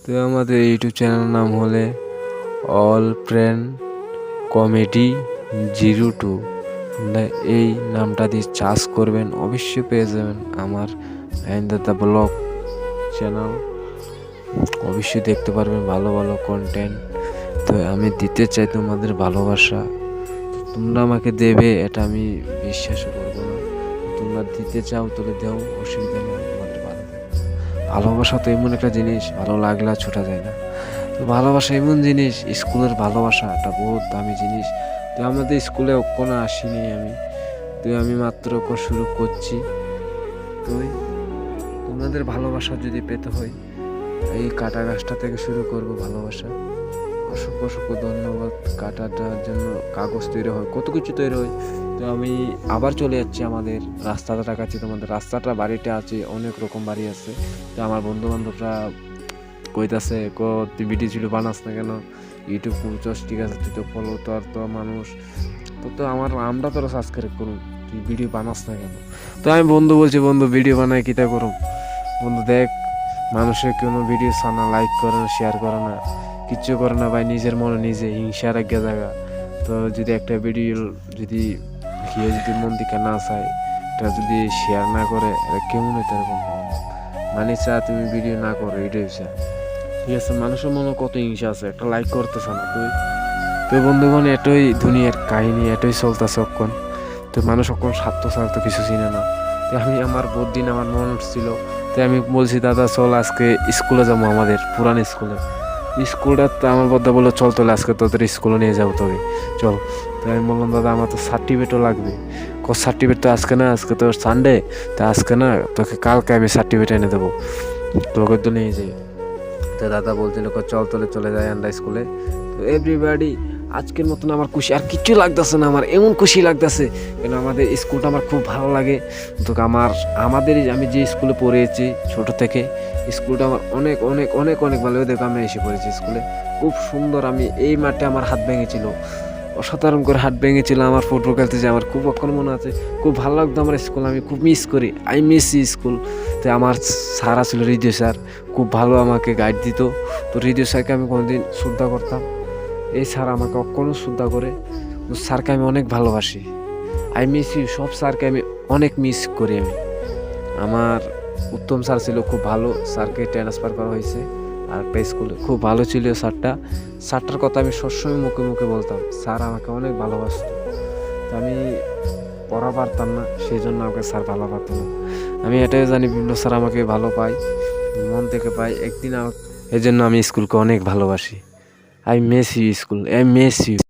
তো আমাদের ইউটিউব চ্যানেলের নাম হলে অল ফ্রেন্ড কমেডি 02। এই নামটা দিয়ে সার্চ করবেন, অবশ্যই পেয়ে যাবেন আমার দাদা ব্লগ চ্যানেল। অবশ্যই দেখতে পারবেন ভালো ভালো কন্টেন্ট। তো আমি দিতে চাই তোমাদের ভালোবাসা, তোমরা আমাকে দেবে এটা আমি বিশ্বাসও করবো না। তোমরা দিতে চাও তাহলে দেও, অসুবিধা নেই। তোমাদের ভালোবাসা তো এমন একটা জিনিস, ভালো লাগলে আর ছোটা যায় না। তো ভালোবাসা এমন জিনিস, স্কুলের ভালোবাসা একটা বহুত দামি জিনিস। তো আমাদের স্কুলে কোনো আসিনি আমি, তো আমি মাত্র শুরু করছি। তো তোমাদের ভালোবাসা যদি পেতে হয়, এই কাটা গাছটা থেকে শুরু করব ভালোবাসা। অসংখ্য অসংখ্য ধন্যবাদ। কাটাটার জন্য কাগজ তৈরি হয়, কত কিছু তৈরি হয়। তো আমি আবার চলে যাচ্ছি আমাদের রাস্তাটার কাছে। তোমাদের রাস্তাটা বাড়িটা আছে, অনেক রকম বাড়ি আছে। তো আমার বন্ধু বান্ধবরা কইতাছে তুই ভিডিও ছিল বানাস না কেন, ইউটিউব করছস ঠিক আছে, তুই তো ফলো তো মানুষ তো আমরা তোরা সাবস্ক্রাইব করুন, তুই ভিডিও বানাস না কেন। তো আমি বন্ধু বলছি, বন্ধু ভিডিও বানাই কিতা করুম। বন্ধু দেখ, মানুষের কোনো ভিডিও সানা লাইক করে না, শেয়ার করে না, কিচ্ছু করে না ভাই, নিজের মনে নিজে হিংসার এক জায়গা। তো যদি একটা ভিডিও যদি কেউ যদি মন দিকে না চায়, এটা যদি শেয়ার না করে, এটা কেমন হইতে এরকম মানে চা তুমি ভিডিও না করো, এটাই চা ঠিক আছে। মানুষের মনে কত হিংসা আছে, একটা লাইক করতেছে না তুই। তো বন্ধুগণ, এটাই দুনিয়ার কাহিনী, এটাই চলতেছে অক্ষণ। তো মানুষ অক্ষণ স্বার্থ ছাড়া তো কিছু চিনে না। তো আমি আমার বহুত দিন আমার মন উঠছিল, তো আমি বলছি দাদা চল আজকে স্কুলে যাবো, আমাদের পুরান স্কুলটা। তো আমার বদ্দা বললো চল তোলে আজকে তোদের স্কুলে নিয়ে যাবো তোকে, চল। তো আমি বললাম দাদা আমার তো সার্টিফিকেটও লাগবে। সার্টিফিকেট তো আজকে না, আজকে তো সানডে, তো আজকে না, তোকে কালকে আমি সার্টিফিকেট এনে দেবো, তোকে তো নিয়ে যাই। তো দাদা বলছিল চল তোলে চলে যায় আমরা স্কুলে। তো এভরিবাডি আজকের মতন আমার খুশি, আর কিচ্ছু লাগতেছে না, আমার এমন খুশি লাগতেছে কেন আমাদের স্কুলটা আমার খুব ভালো লাগে। তো আমাদের আমি যে স্কুলে পড়েছি ছোট থেকে, স্কুলটা আমার অনেক অনেক অনেক অনেক ভালো। দেখো আমি এসে পড়েছি স্কুলে, খুব সুন্দর। আমি এই মাঠে আমার হাত ভেঙেছিল, অসাধারণ করে হাত ভেঙেছিল আমার ফুটবল খেলতে, যে আমার খুব অক্ষণ মনে আছে। খুব ভালো লাগতো আমার স্কুল, আমি খুব মিস করি, আই মিস স্কুল। তো আমার স্যার ছিল হৃদয় স্যার, খুব ভালো আমাকে গাইড দিত। তো হৃদয় স্যারকে আমি কোনোদিন শ্রদ্ধা করতাম, এই স্যার আমাকে অক্ষণও শ্রদ্ধা করে। তো স্যারকে আমি অনেক ভালোবাসি, আই মিস ইউ। সব স্যারকে আমি অনেক মিস করি। আমার উত্তম স্যার ছিল খুব ভালো, স্যারকে ট্রান্সফার করা হয়েছে আর একটা স্কুলে, খুব ভালো ছিল স্যারটার কথা আমি সবসময় মুখে মুখে বলতাম। স্যার আমাকে অনেক ভালোবাসত। তো আমি পড়া পারতাম না, সেই জন্য আমাকে স্যার ভালো পারতো না। আমি এটাই জানি বিভিন্ন স্যার আমাকে ভালো পাই, মন থেকে পাই একদিন। এই জন্য আমি স্কুলকে অনেক ভালোবাসি। I miss you school, I miss you.